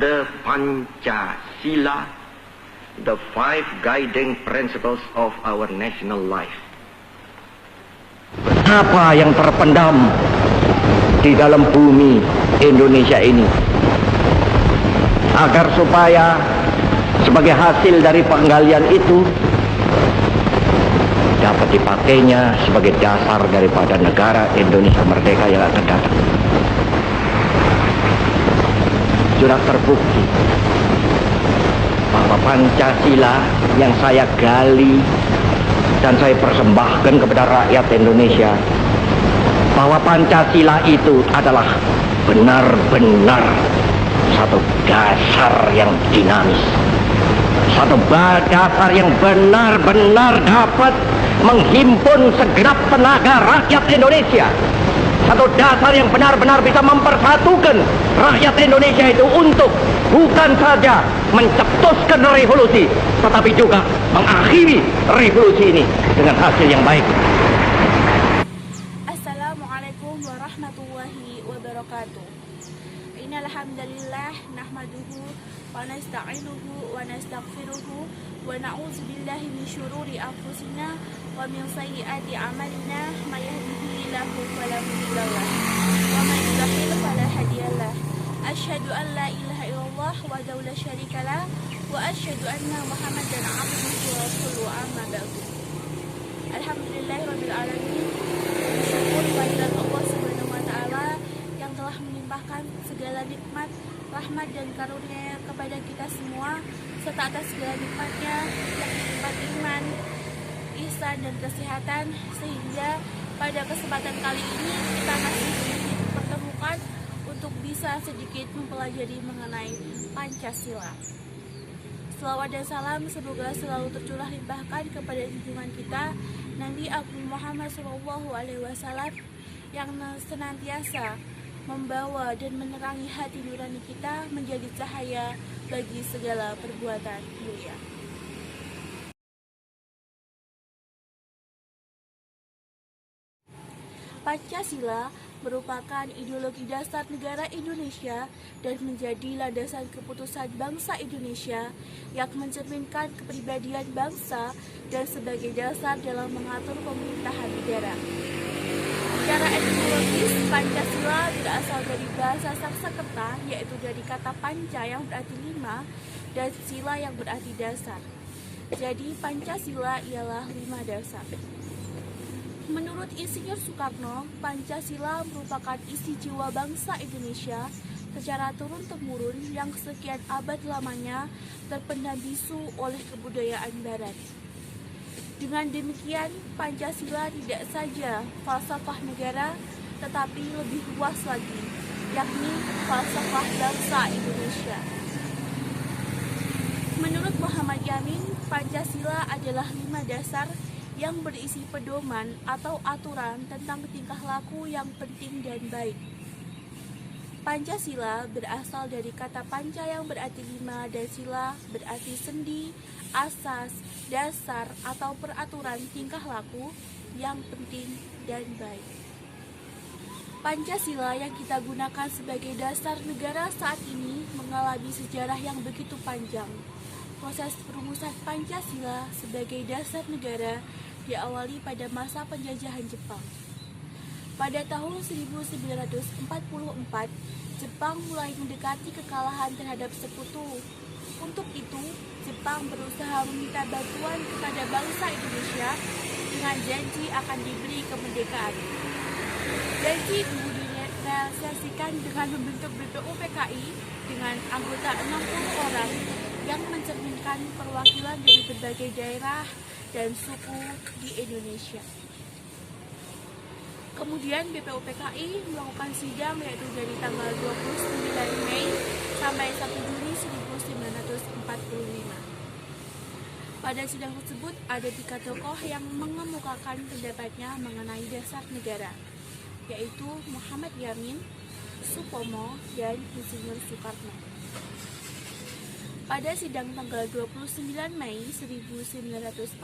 the Pancasila, the five guiding principles of our national life. Apa yang terpendam di dalam bumi Indonesia ini, agar supaya sebagai hasil dari penggalian itu dapat dipakainya sebagai dasar daripada negara Indonesia merdeka yang akan datang. Sudah terbukti bahwa Pancasila yang saya gali dan saya persembahkan kepada rakyat Indonesia, bahwa Pancasila itu adalah benar-benar satu dasar yang dinamis, satu dasar yang benar-benar dapat menghimpun segenap tenaga rakyat Indonesia, satu dasar yang benar-benar bisa mempersatukan rakyat Indonesia itu untuk bukan saja mencetuskan revolusi, tetapi juga mengakhiri revolusi ini dengan hasil yang baik. Assalamualaikum warahmatullahi wabarakatuh. Innal hamdalillah nahmaduhu wa nasta'inuhu wa nastaghfiruhu wa na'udzu billahi min syururi anfusina wa min sayyiati a'malina may yahdihillahu fala mudilla lahu wa may yudlil fala hadiyalah. Asyhadu an la ilaha illallah wahdahu la syarika lah wa asyhadu anna Muhammadan 'abduhu wa rasuluhu amma ba'du. Alhamdulillahirabbil alamin. Bersyukur kehadirat Allah Subhanahu wa taala yang telah melimpahkan segala nikmat, rahmat dan karunia kepada kita semua, serta atas segala nikmatnya yang berupa iman, ihsan dan kesehatan, sehingga pada kesempatan kali ini kita masih dipertemukan untuk bisa sedikit mempelajari mengenai Pancasila. Selawat dan salam semoga selalu tercurah limpahkan kepada junjungan kita Nabi Agung Muhammad SAW yang senantiasa membawa dan menerangi hati nurani kita menjadi cahaya bagi segala perbuatan mulia. Pancasila merupakan ideologi dasar negara Indonesia dan menjadi landasan keputusan bangsa Indonesia yang mencerminkan kepribadian bangsa dan sebagai dasar dalam mengatur pemerintahan negara. Secara etimologis, Pancasila berasal dari bahasa Sanskerta, yaitu dari kata panca yang berarti lima dan sila yang berarti dasar. Jadi Pancasila ialah 5 dasar. Menurut Insinyur Soekarno, Pancasila merupakan isi jiwa bangsa Indonesia secara turun-temurun yang sekian abad lamanya terpendam bisu oleh kebudayaan Barat. Dengan demikian, Pancasila tidak saja falsafah negara, tetapi lebih luas lagi, yakni falsafah bangsa Indonesia. Menurut Muhammad Yamin, Pancasila adalah 5 dasar yang berisi pedoman atau aturan tentang tingkah laku yang penting dan baik. Pancasila berasal dari kata panca yang berarti 5 dan sila berarti sendi, asas, dasar atau peraturan tingkah laku yang penting dan baik. Pancasila yang kita gunakan sebagai dasar negara saat ini mengalami sejarah yang begitu panjang. Proses perumusan Pancasila sebagai dasar negara diawali pada masa penjajahan Jepang. Pada tahun 1944, Jepang mulai mendekati kekalahan terhadap sekutu. Untuk itu, Jepang berusaha meminta bantuan kepada bangsa Indonesia dengan janji akan diberi kemerdekaan. Janji itu direalisasikan dengan membentuk BPUPKI dengan anggota 60 orang yang mencerminkan perwakilan dari berbagai daerah dan suku di Indonesia. Kemudian BPUPKI melakukan sidang yaitu dari tanggal 29 Mei sampai 1 Juni 1945. Pada sidang tersebut ada 3 tokoh yang mengemukakan pendapatnya mengenai dasar negara, yaitu Muhammad Yamin, Supomo, dan Insinyur Soekarno. Pada sidang tanggal 29 Mei 1945,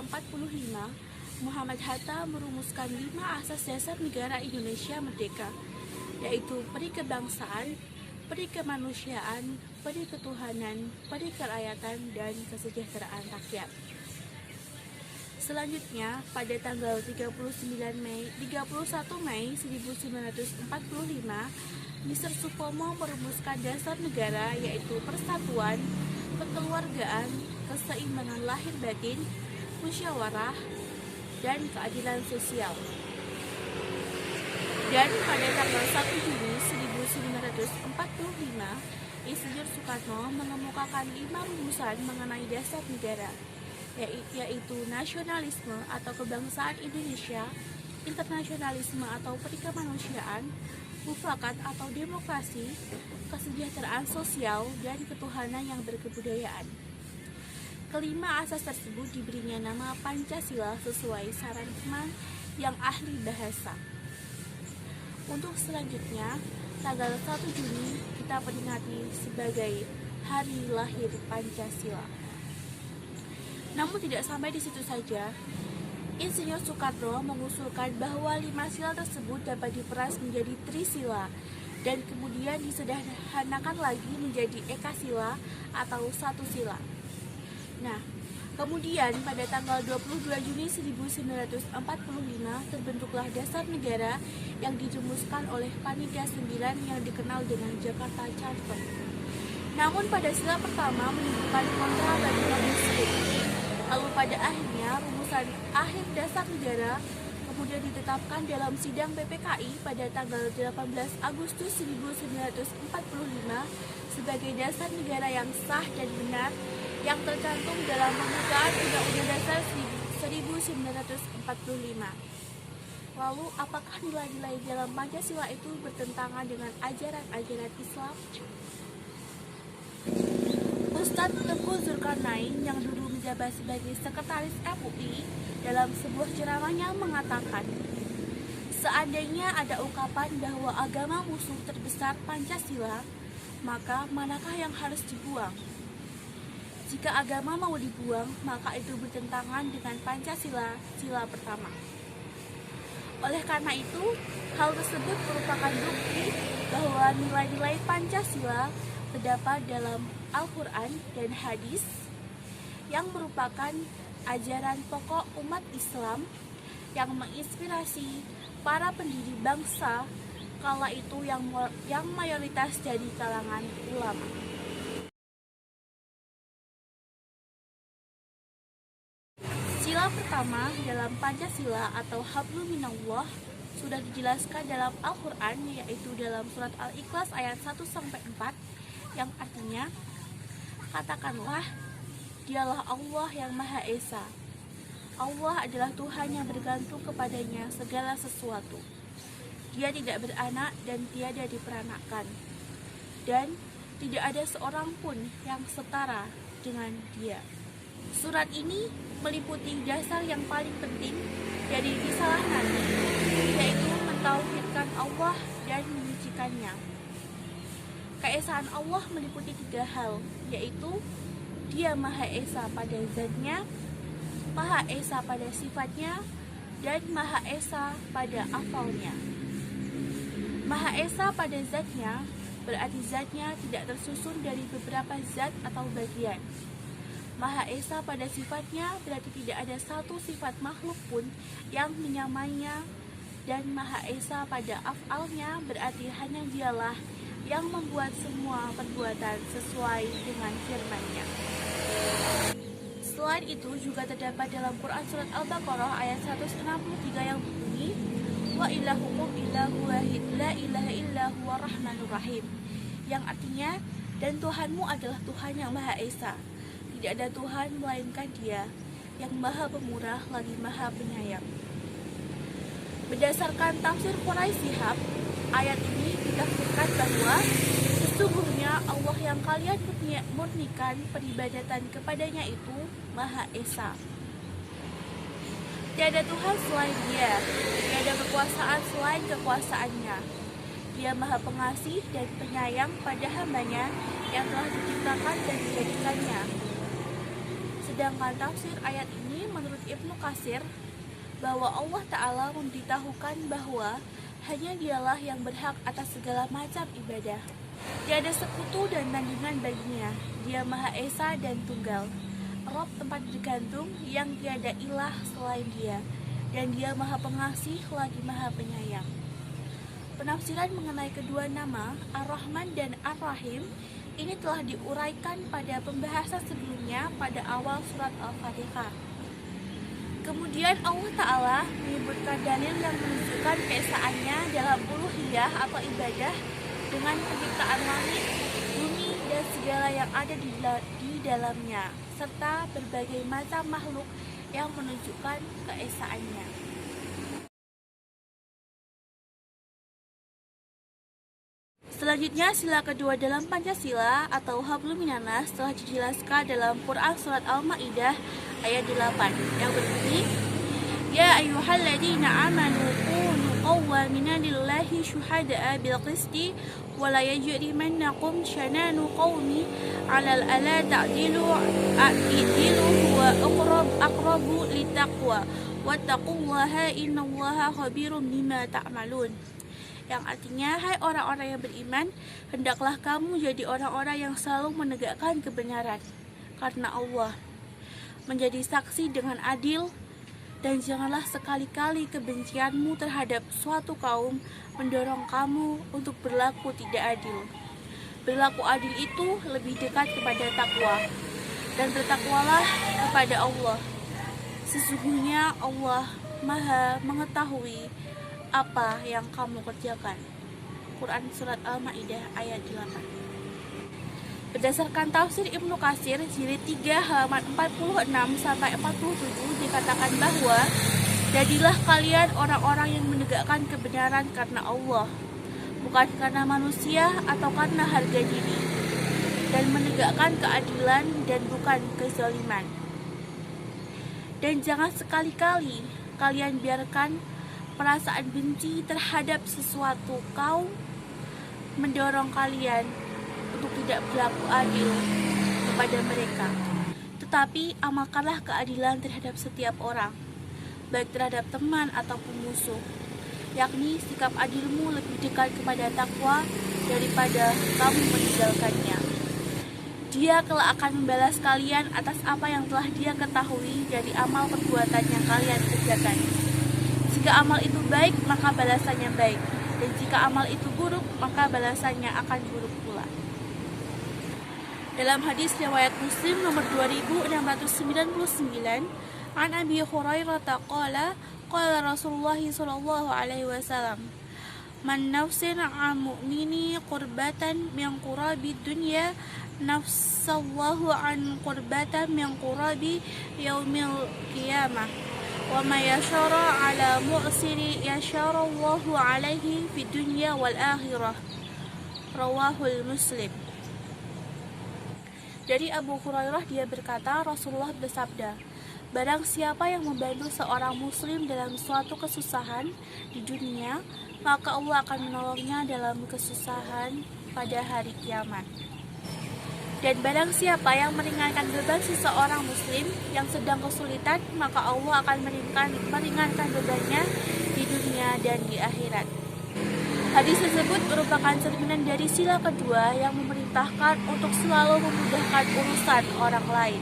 Muhammad Hatta merumuskan 5 asas dasar negara Indonesia merdeka, yaitu perikebangsaan, perikemanusiaan, periketuhanan, perikerakyatan, dan kesejahteraan rakyat. Selanjutnya, pada tanggal 31 Mei 1945, Mr. Supomo merumuskan dasar negara, yaitu persatuan, kekeluargaan, keseimbangan lahir batin, musyawarah, dan keadilan sosial. Dan pada tanggal 1 Juni 1945, Insinyur Soekarno mengemukakan 5 rumusan mengenai dasar negara, yaitu nasionalisme atau kebangsaan Indonesia, internasionalisme atau perikemanusiaan, mufakat atau demokrasi, kesejahteraan sosial, dan ketuhanan yang berkebudayaan. Kelima asas tersebut diberinya nama Pancasila sesuai saran teman yang ahli bahasa. Untuk selanjutnya, tanggal 1 Juni kita peringati sebagai Hari Lahir Pancasila. Namun tidak sampai di situ saja, Insinyur Soekarno mengusulkan bahwa 5 sila tersebut dapat diperas menjadi trisila dan kemudian disederhanakan lagi menjadi ekasila atau satu sila. Nah, kemudian pada tanggal 22 Juni 1945 terbentuklah dasar negara yang dirumuskan oleh Panitia 9 yang dikenal dengan Jakarta Charter. Namun pada sila pertama menimbulkan kontra bagi kaum muslim. Lalu pada akhirnya rumusan akhir dasar negara kemudian ditetapkan dalam sidang PPKI pada tanggal 18 Agustus 1945 sebagai dasar negara yang sah dan benar yang tercantum dalam pembukaan Undang-Undang Dasar 1945. Lalu apakah nilai-nilai dalam Pancasila itu bertentangan dengan ajaran-ajaran Islam? Ustadz Tengku Zulkarnain yang dulu menjabat sebagai sekretaris MUI dalam sebuah ceramahnya mengatakan, seandainya ada ungkapan bahwa agama musuh terbesar Pancasila, maka manakah yang harus dibuang? Jika agama mau dibuang, maka itu bertentangan dengan Pancasila, sila pertama. Oleh karena itu, hal tersebut merupakan bukti bahwa nilai-nilai Pancasila terdapat dalam Al-Quran dan hadis yang merupakan ajaran pokok umat Islam yang menginspirasi para pendiri bangsa kala itu yang mayoritas dari kalangan ulama. Sila pertama dalam Pancasila atau Hablum Minallah sudah dijelaskan dalam Al-Quran, yaitu dalam surat Al-Ikhlas ayat 1-4 yang artinya, katakanlah, dialah Allah yang Maha Esa. Allah adalah Tuhan yang bergantung kepadanya segala sesuatu. Dia tidak beranak dan tiada diperanakan. Dan tidak ada seorang pun yang setara dengan dia. Surat ini meliputi dasar yang paling penting dari risalah Nabi, yaitu mentauhidkan Allah dan menyucikannya. Keesaan Allah meliputi 3 hal, yaitu Dia Maha Esa pada zatnya, Maha Esa pada sifatnya, dan Maha Esa pada afalnya. Maha Esa pada zatnya berarti zatnya tidak tersusun dari beberapa zat atau bagian. Maha Esa pada sifatnya berarti tidak ada satu sifat makhluk pun yang menyamainya, dan Maha Esa pada afalnya berarti hanya Dialah yang membuat semua perbuatan sesuai dengan firman-Nya. Selain itu juga terdapat dalam Quran surat Al-Baqarah ayat 163 yang berbunyi, wa ilahukum ilahu wahid la ilaha illa huwa rahmanur rahim, yang artinya, dan Tuhanmu adalah Tuhan yang Maha Esa, tidak ada Tuhan melainkan Dia yang Maha Pemurah lagi Maha Penyayang. Berdasarkan tafsir Quraisy Shihab, ayat ini ditafsirkan bahwa sesungguhnya Allah yang kalian murnikan peribadatan kepadanya itu Maha Esa. Tiada Tuhan selain Dia, tiada kekuasaan selain kekuasaannya. Dia Maha Pengasih dan Penyayang pada hambanya yang telah diciptakan dan dijadikannya. Sedangkan tafsir ayat ini menurut Ibnu Katsir bahwa Allah Ta'ala memberitahukan bahwa hanya Dialah yang berhak atas segala macam ibadah. Tiada sekutu dan tandingan baginya. Dia Maha Esa dan Tunggal. Rob tempat bergantung yang tiada ilah selain Dia. Dan Dia Maha Pengasih lagi Maha Penyayang. Penafsiran mengenai kedua nama, Ar-Rahman dan Ar-Rahim, ini telah diuraikan pada pembahasan sebelumnya pada awal surat Al-Fatihah. Kemudian Allah Ta'ala menyebutkan dalil yang menunjukkan keesaannya dalam uluhiyah atau ibadah dengan penciptaan langit, bumi, dan segala yang ada di dalamnya, serta berbagai macam makhluk yang menunjukkan keesaannya. Selanjutnya, sila kedua dalam Pancasila atau Hablum Minannas telah dijelaskan dalam Quran Surat Al-Ma'idah ayat 8 yang berbunyi, Ya ayyuhalladzina amanu kunu qawwamina lillahi syuhada'a bilqisti wa la yajrimannakum syananu qawmi 'alal alla ta'dilu huwa aqrabu littaqwa wattaqullaha innallaha khabirum bima ta'malun. Yang artinya, hai orang-orang yang beriman, hendaklah kamu jadi orang-orang yang selalu menegakkan kebenaran karena Allah, menjadi saksi dengan adil, dan janganlah sekali-kali kebencianmu terhadap suatu kaum mendorong kamu untuk berlaku tidak adil. Berlaku adil itu lebih dekat kepada takwa, dan bertakwalah kepada Allah. Sesungguhnya Allah Maha mengetahui apa yang kamu kerjakan. Quran Surat Al-Ma'idah ayat 8. Berdasarkan tafsir Ibnu Katsir jilid 3 halaman 46 sampai 47 dikatakan bahwa jadilah kalian orang-orang yang menegakkan kebenaran karena Allah, bukan karena manusia atau karena harga diri, dan menegakkan keadilan dan bukan kezaliman. Dan jangan sekali-kali kalian biarkan perasaan benci terhadap sesuatu kaum mendorong kalian untuk tidak berlaku adil kepada mereka. Tetapi amalkanlah keadilan terhadap setiap orang, baik terhadap teman ataupun musuh, yakni sikap adilmu lebih dekat kepada takwa daripada kamu meninggalkannya. Dia kelak akan membalas kalian atas apa yang telah Dia ketahui dari amal perbuatan yang kalian kerjakan. Jika amal itu baik, maka balasannya baik, dan jika amal itu buruk, maka balasannya akan buruk pula. Dalam hadis riwayat Muslim nomor 2699, an Abi Hurairah qala qala Rasulullah sallallahu alaihi wasallam, man nafsin 'an mu'mini qurbatan min qurabi dunya nafsallahu 'an qurbatan min qurabi yaumil qiyamah. Wa ma yashara 'ala mu'siri yasharallahu 'alaihi fid dunya wal akhirah. Rawahul Muslim. Dari Abu Hurairah, dia berkata, Rasulullah bersabda, barang siapa yang membantu seorang muslim dalam suatu kesusahan di dunia, maka Allah akan menolongnya dalam kesusahan pada hari kiamat. Dan barang siapa yang meringankan beban seseorang muslim yang sedang kesulitan, maka Allah akan meringankan bebannya di dunia dan di akhirat. Hadis tersebut merupakan cerminan dari sila kedua yang memerintahkan untuk selalu memudahkan urusan orang lain.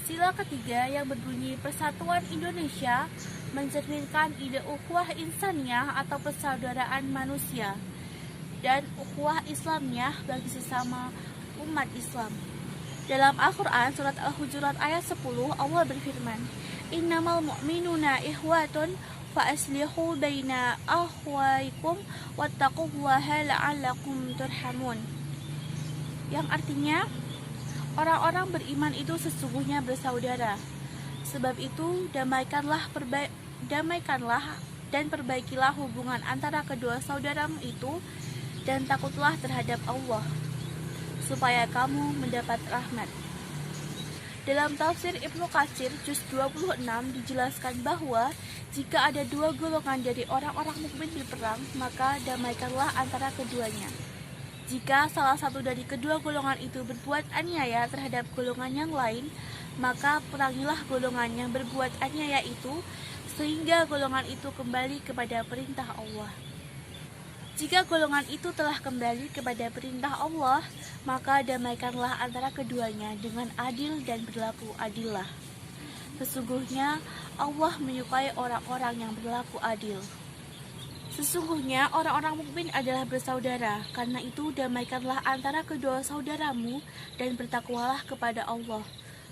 Sila ketiga yang berbunyi Persatuan Indonesia mencerminkan ide ukhuwah insaniyah atau persaudaraan manusia dan ukhuwah Islamiyah bagi sesama umat Islam. Dalam Al-Quran surat Al-Hujurat ayat 10 Allah berfirman, Innamal mu'minuna ikhwatun fa aslihu baina akhwaikum wattaqullaha la'allakum turhamun. Yang artinya, orang-orang beriman itu sesungguhnya bersaudara. Sebab itu, damaikanlah dan perbaikilah hubungan antara kedua saudaramu itu, dan takutlah terhadap Allah, supaya kamu mendapat rahmat. Dalam tafsir Ibnu Katsir juz 26 dijelaskan bahwa jika ada dua golongan dari orang-orang mukmin berperang, maka damaikanlah antara keduanya. Jika salah satu dari kedua golongan itu berbuat aniaya terhadap golongan yang lain, maka perangilah golongan yang berbuat aniaya itu sehingga golongan itu kembali kepada perintah Allah. Jika golongan itu telah kembali kepada perintah Allah, maka damaikanlah antara keduanya dengan adil dan berlaku adillah. Sesungguhnya Allah menyukai orang-orang yang berlaku adil. Sesungguhnya orang-orang mukmin adalah bersaudara, karena itu damaikanlah antara kedua saudaramu dan bertakwalah kepada Allah,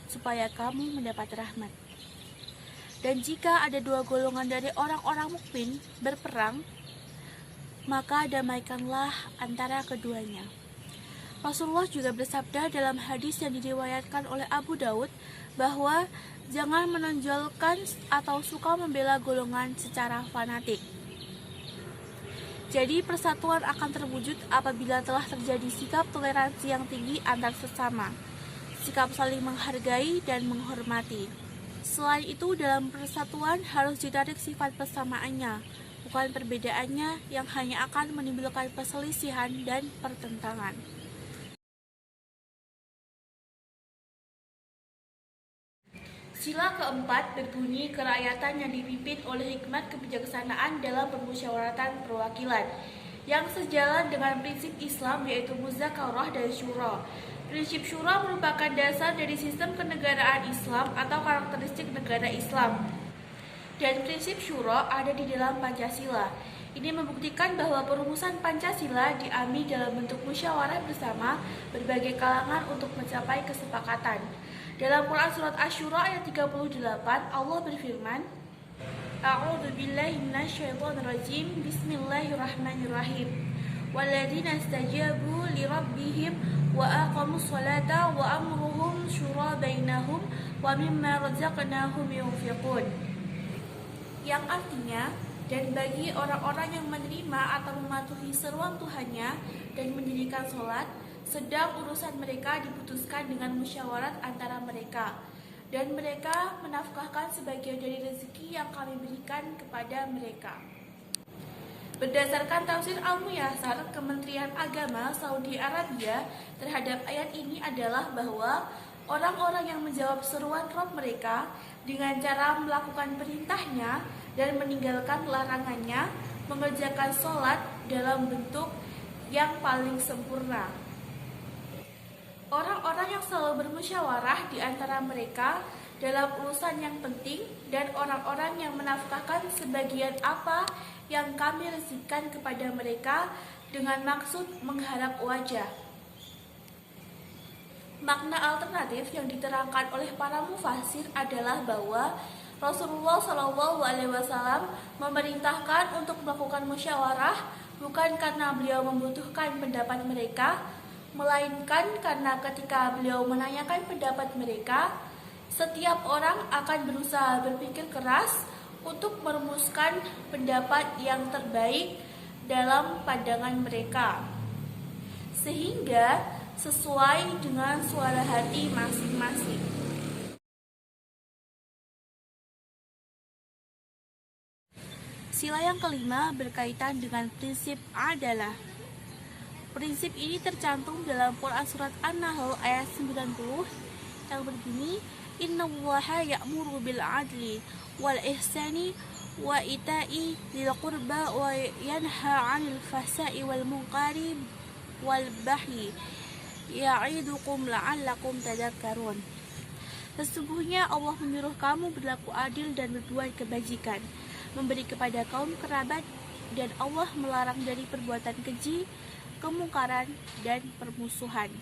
supaya kamu mendapat rahmat. Dan jika ada dua golongan dari orang-orang mukmin berperang, maka damaikanlah antara keduanya. Rasulullah juga bersabda dalam hadis yang diriwayatkan oleh Abu Daud bahwa jangan menonjolkan atau suka membela golongan secara fanatik. Jadi persatuan akan terwujud apabila telah terjadi sikap toleransi yang tinggi antar sesama, sikap saling menghargai dan menghormati. Selain itu, dalam persatuan harus ditarik sifat persamaannya, bukan perbedaannya yang hanya akan menimbulkan perselisihan dan pertentangan. Sila keempat berbunyi kerakyatan yang dipimpin oleh hikmat kebijaksanaan dalam permusyawaratan perwakilan, yang sejalan dengan prinsip Islam yaitu muzakarah dan syura. Prinsip syura merupakan dasar dari sistem kenegaraan Islam atau karakteristik negara Islam. Dan prinsip syura ada di dalam Pancasila. Ini membuktikan bahwa perumusan Pancasila diambil dalam bentuk musyawarah bersama berbagai kalangan untuk mencapai kesepakatan. Dalam Quran surat Asy-Syura ayat 38, Allah berfirman, A'udzu billahi minasyaitonir rajim. Bismillahirrahmanirrahim. Walladzina istajabu lirabbihim wa aqamus sholata wa amruhum syura bainahum wa mimma razaqnahum yunfiqun. Yang artinya, dan bagi orang-orang yang menerima atau mematuhi seruan Tuhannya dan mendirikan sholat, sedang urusan mereka diputuskan dengan musyawarat antara mereka, dan mereka menafkahkan sebagian dari rezeki yang kami berikan kepada mereka. Berdasarkan tafsir Al-Muyassar, Kementerian Agama Saudi Arabia terhadap ayat ini adalah bahwa orang-orang yang menjawab seruan Rabb mereka dengan cara melakukan perintahnya dan meninggalkan larangannya, mengerjakan sholat dalam bentuk yang paling sempurna. Orang-orang yang selalu bermusyawarah di antara mereka dalam urusan yang penting, dan orang-orang yang menafkahkan sebagian apa yang kami rezekikan kepada mereka dengan maksud mengharap wajah. Makna alternatif yang diterangkan oleh para mufasir adalah bahwa Rasulullah SAW memerintahkan untuk melakukan musyawarah bukan karena beliau membutuhkan pendapat mereka, melainkan karena ketika beliau menanyakan pendapat mereka, setiap orang akan berusaha berpikir keras untuk merumuskan pendapat yang terbaik dalam pandangan mereka, sehingga sesuai dengan suara hati masing-masing. Sila yang kelima berkaitan dengan prinsip adalah. Prinsip ini tercantum dalam Quran surat An-Nahl ayat 90 yang berbunyi, Innallaha ya'muru bil adli wal ihsani wa ita'i lil qurba wa yanha 'anil fahsai wal munkari wal baghi ya'idukum la'allakum tadhakkarun. Sesungguhnya Allah menyuruh kamu berlaku adil dan berbuat kebajikan, memberi kepada kaum kerabat, dan Allah melarang dari perbuatan keji, kemungkaran, dan permusuhan.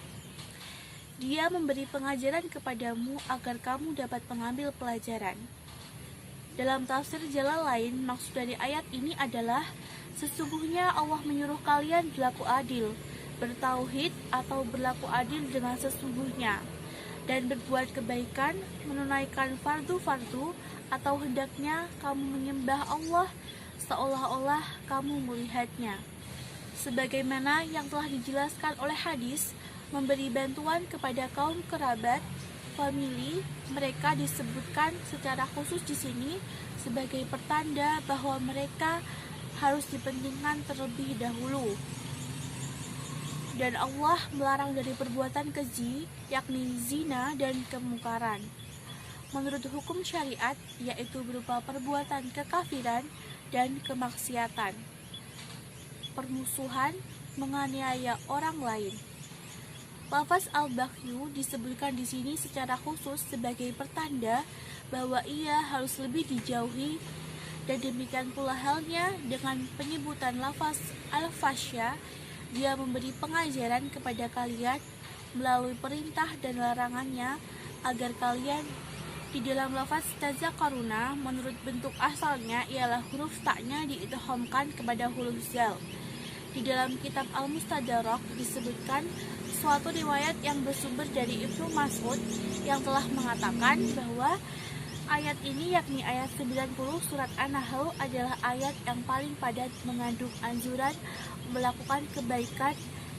Dia memberi pengajaran kepadamu agar kamu dapat mengambil pelajaran. Dalam tafsir Jalalain, maksud dari ayat ini adalah sesungguhnya Allah menyuruh kalian berlaku adil, bertauhid atau berlaku adil dengan sesungguhnya, dan berbuat kebaikan, menunaikan fardu-fardu, atau hendaknya kamu menyembah Allah seolah-olah kamu melihatnya. Sebagaimana yang telah dijelaskan oleh hadis, memberi bantuan kepada kaum kerabat, famili, mereka disebutkan secara khusus di sini sebagai pertanda bahwa mereka harus dipentingkan terlebih dahulu. Dan Allah melarang dari perbuatan keji, yakni zina dan kemungkaran. menurut hukum syariat, yaitu berupa perbuatan kekafiran dan kemaksiatan, permusuhan, menganiaya orang lain. Lafaz al-baghyu disebutkan di sini secara khusus sebagai pertanda bahwa ia harus lebih dijauhi, dan demikian pula halnya dengan penyebutan lafaz al-fasya. Dia memberi pengajaran kepada kalian melalui perintah dan larangannya agar kalian di dalam lafaz tazakaruna, menurut bentuk asalnya ialah huruf taknya diidghamkan kepada huruf zal. Di dalam kitab Al-Mustadrak disebutkan suatu riwayat yang bersumber dari Ibnu Mas'ud yang telah mengatakan bahwa ayat ini, yakni ayat 90 surat An-Nahl, adalah ayat yang paling padat mengandung anjuran melakukan kebaikan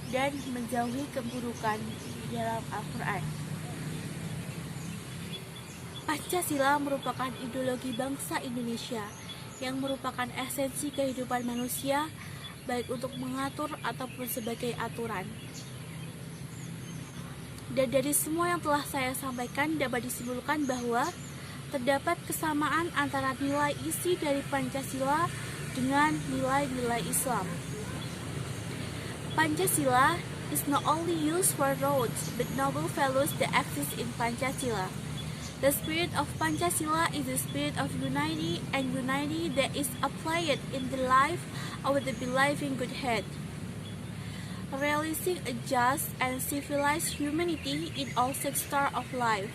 dan menjauhi keburukan di dalam Al-Quran. Pancasila merupakan ideologi bangsa Indonesia yang merupakan esensi kehidupan manusia, baik untuk mengatur ataupun sebagai aturan. Dan dari semua yang telah saya sampaikan dapat disimpulkan bahwa terdapat kesamaan antara nilai isi dari Pancasila dengan nilai-nilai Islam. Pancasila is not only used for roads, but noble values that exist in Pancasila. The spirit of Pancasila is the spirit of unity, and unity that is applied in the life of the believing good head, realizing a just and civilized humanity in all sectors of life,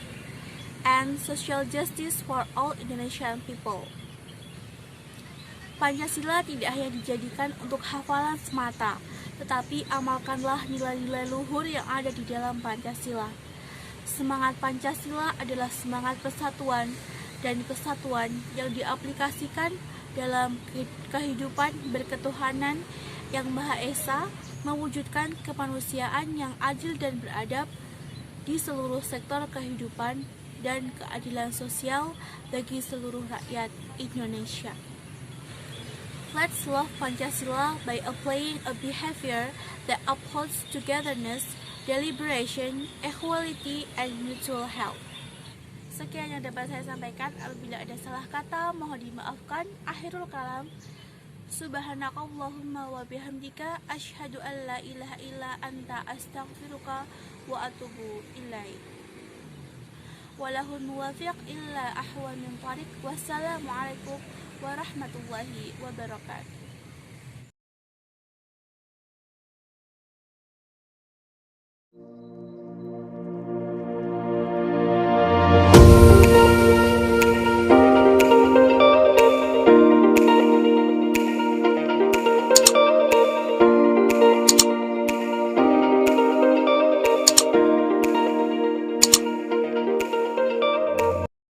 and social justice for all Indonesian people. Pancasila tidak hanya dijadikan untuk hafalan semata, tetapi amalkanlah nilai-nilai luhur yang ada di dalam Pancasila. Semangat Pancasila adalah semangat persatuan, dan kesatuan yang diaplikasikan dalam kehidupan berketuhanan yang Maha Esa, mewujudkan kemanusiaan yang adil dan beradab di seluruh sektor kehidupan dan keadilan sosial bagi seluruh rakyat Indonesia. Let's love Pancasila by applying a behavior that upholds togetherness, deliberation, equality, and mutual help. Sekian yang dapat saya sampaikan. Apabila ada salah kata, mohon dimaafkan. Akhirul kalam. Subhanakallahumma wa bihamdika asyhadu an la ilaha illa anta astaghfiruka wa atubu ilaik. Walahul muwafiq illa ahwa min tariq. Wassalamualaikum warahmatullahi wabarakatuh.